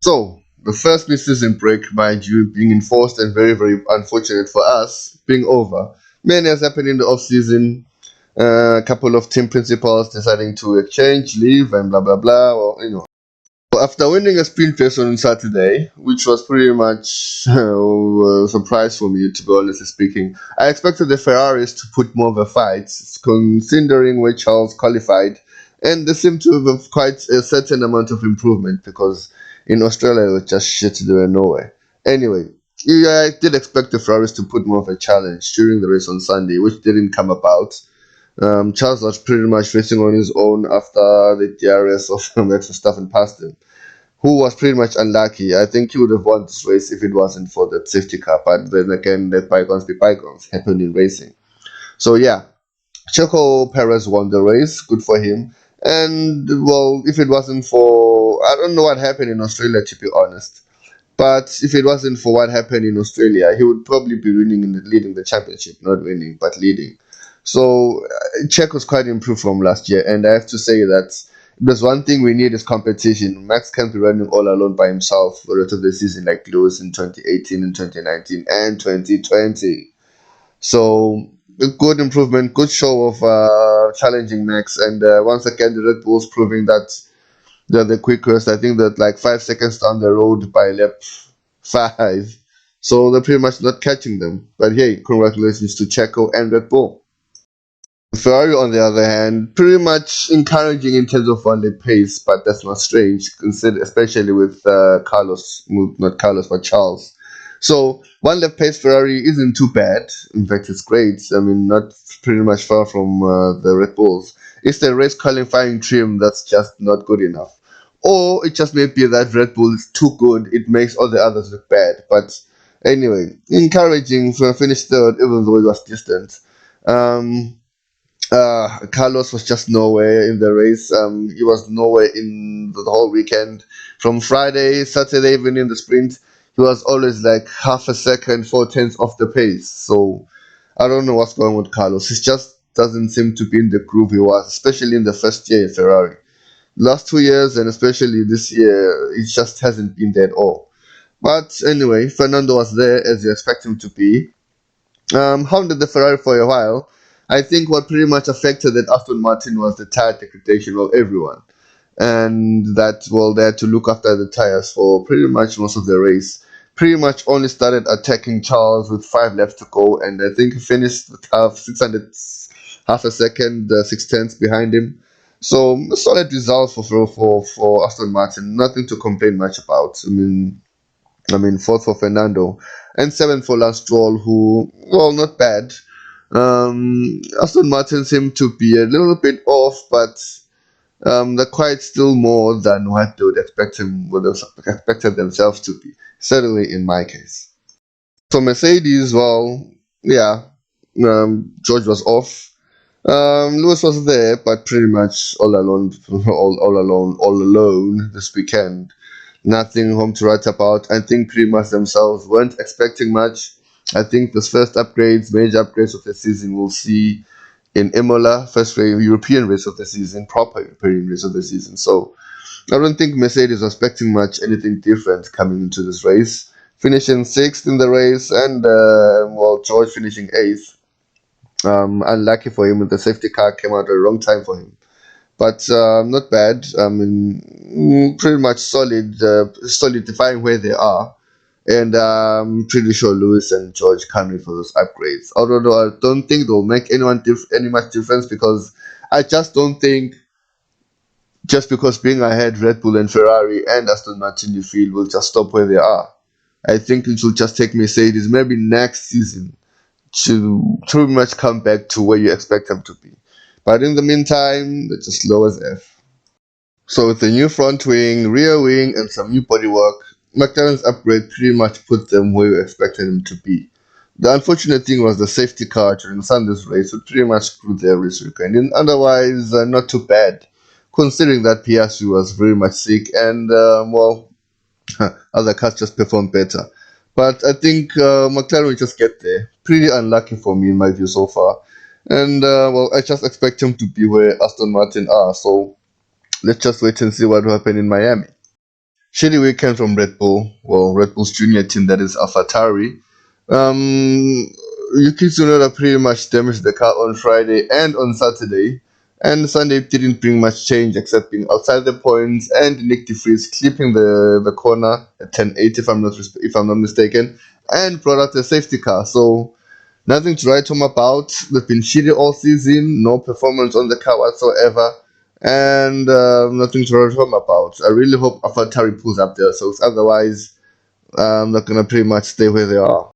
So, the first mid-season break, mind you, being enforced and very, very unfortunate for us, being over. Many has happened in the off-season. A couple of team principals deciding to exchange, leave, and blah blah blah. Or. So after winning a sprint race on Saturday, which was pretty much a surprise for me, to be honestly speaking, I expected the Ferraris to put more of a fight, considering where Charles qualified, and they seem to have quite a certain amount of improvement because in Australia it was just shit, they were nowhere. Anyway, yeah, I did expect the Ferraris to put more of a challenge during the race on Sunday, which didn't come about. Charles was pretty much racing on his own after the DRS of Max Verstappen passed him, who was pretty much unlucky. I think he would have won this race if it wasn't for that safety car. But then again, let bygones be bygones. Happened in racing. So yeah, Checo Perez won the race. Good for him. And well, if it wasn't for, I don't know what happened in Australia, to be honest. But if it wasn't for what happened in Australia, he would probably be leading the championship, not winning, but leading. So Czech was quite improved from last year, and I have to say that if there's one thing we need is competition. Max can't be running all alone by himself for the rest of the season like Lewis in 2018 and 2019 and 2020. So a good improvement, good show of challenging Max, and once again the Red Bulls proving that they're the quickest. I think that like 5 seconds down the road by lap five. So they're pretty much not catching them. But hey, congratulations to Checo and Red Bull. Ferrari, on the other hand, pretty much encouraging in terms of one lap pace, but that's not strange, consider especially with not Carlos, but Charles. So one lap pace Ferrari isn't too bad. In fact, it's great. I mean, not pretty much far from the Red Bulls. It's the race qualifying trim that's just not good enough, or it just may be that Red Bull is too good. It makes all the others look bad. But anyway, encouraging for finish third, even though it was distant. Um, Carlos was just nowhere in the race. He was nowhere in the whole weekend. From Friday, Saturday, even in the sprint, he was always like half a second, 4 tenths off the pace. So I don't know what's going on with Carlos. He just doesn't seem to be in the groove he was, especially in the first year in Ferrari. Last 2 years and especially this year, it just hasn't been there at all. But anyway, Fernando was there as you expect him to be. Hounded the Ferrari for a while. I think what pretty much affected that Aston Martin was the tire degradation of everyone, and that well they had to look after the tires for pretty much most of the race. Pretty much only started attacking Charles with 5 laps to go, and I think he finished with half 600, half a second, 6 tenths behind him. So a solid result for Aston Martin. Nothing to complain much about. I mean, fourth for Fernando and seventh for Lance Stroll, who, well, not bad. Aston Martin seemed to be a little bit off, but they're quite still more than what they would have expected themselves to be. Certainly, in my case. For Mercedes, well, yeah, George was off. Lewis was there, but pretty much all alone, all alone this weekend. Nothing home to write about. I think pretty much themselves weren't expecting much. I think this first major upgrades of the season, we'll see in Imola, first European race of the season, proper European race of the season. So I don't think Mercedes was expecting much anything different coming into this race. Finishing sixth in the race, and well, George finishing eighth. Unlucky for him, the safety car came out at the wrong time for him. But not bad. I mean, pretty much solidifying where they are. And I'm pretty sure Lewis and George can't wait for those upgrades. Although I don't think they'll make any much difference, because I just don't think just because being ahead Red Bull and Ferrari and Aston Martin you feel will just stop where they are. I think it will just take Mercedes maybe next season to pretty much come back to where you expect them to be. But in the meantime, they're just low as F. So with the new front wing, rear wing, and some new bodywork, McLaren's upgrade pretty much put them where you expected them to be. The unfortunate thing was the safety car during Sunday's race, which pretty much screwed their race record. And otherwise, not too bad, considering that Piastri was very much sick and, well, other cars just performed better. But I think McLaren will just get there. Pretty unlucky for me in my view so far. And, well, I just expect him to be where Aston Martin are. So let's just wait and see what will happen in Miami. Shitty weekend from Red Bull. Well, Red Bull's junior team, that is AlphaTauri. Yuki Tsunoda pretty much damaged the car on Friday and on Saturday. And Sunday didn't bring much change except being outside the points and Nick DeFries clipping the corner at 10.8 if I'm not mistaken, and brought out the safety car. So nothing to write home about. They've been shitty all season, no performance on the car whatsoever, and nothing to write home about. I really hope AlphaTauri pulls up there, so otherwise, they're gonna pretty much stay where they are.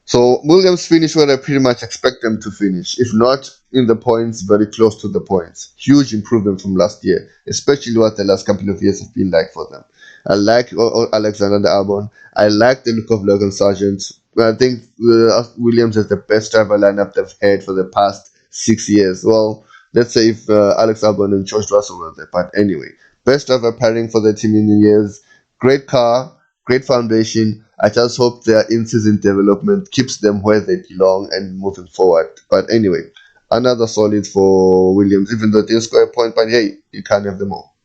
So Williams finished where I pretty much expect them to finish. If not in the points, very close to the points. Huge improvement from last year, especially what the last couple of years have been like for them. I like Alexander Albon. I like the look of Logan Sargent. I think Williams is the best driver lineup they've had for the past 6 years. Well, let's say if Alex Albon and George Russell were there. But anyway, best driver pairing for the team in the years. Great car, great foundation. I just hope their in-season development keeps them where they belong and moving forward. But anyway, another solid for Williams, even though they didn't score a point. But hey, you can't have them all.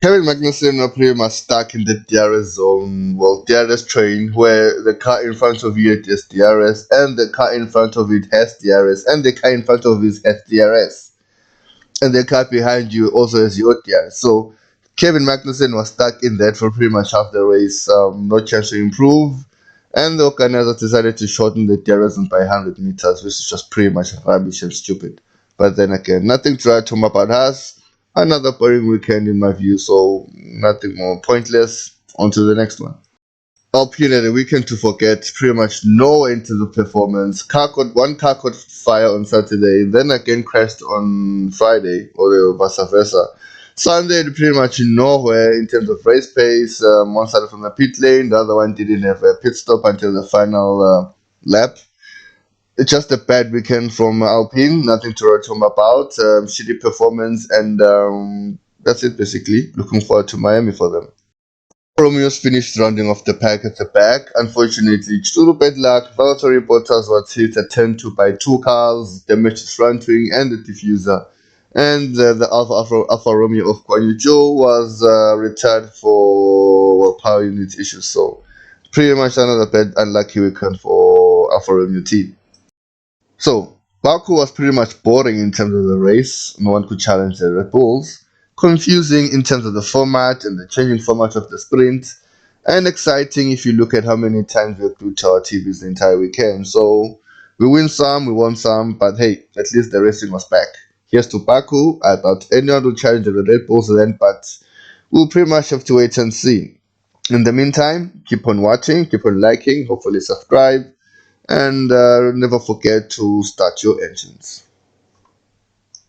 Kevin Magnussen were pretty much stuck in the DRS zone, well, DRS train, where the car in front of you has DRS, and the car in front of it has DRS, and the car in front of it has DRS, and the car behind you also has your DRS. So Kevin Magnussen was stuck in that for pretty much half the race, no chance to improve, and the organizers decided to shorten the DRS zone by 100 meters, which is just pretty much rubbish and stupid. But then again, nothing to write home about us. Another boring weekend in my view, so nothing more pointless. On to the next one. Alpine had a weekend to forget, pretty much no end to the performance. One car caught fire on Saturday, then again crashed on Friday, or vice versa. Sunday, pretty much nowhere in terms of race pace. One started from the pit lane, the other one didn't have a pit stop until the final lap. It's just a bad weekend from Alpine. Nothing to write home about. Shitty performance, and that's it basically. Looking forward to Miami for them. Romeo's finished rounding off the pack at the back. Unfortunately, due to bad luck, Valtteri Bottas was hit at turn 2 by two cars, damaged his front wing and the diffuser. And the Alfa Romeo of Guan Yu Zhou was retired for power unit issues. So, pretty much another bad, unlucky weekend for Alfa Romeo team. So, Baku was pretty much boring in terms of the race. No one could challenge the Red Bulls. Confusing in terms of the format and the changing format of the sprint. And exciting if you look at how many times we glued to our TVs the entire weekend. So, we win some, we won some, but hey, at least the racing was back. Here's to Baku. I thought anyone would challenge the Red Bulls then, but we'll pretty much have to wait and see. In the meantime, keep on watching, keep on liking, hopefully subscribe, and never forget to start your engines.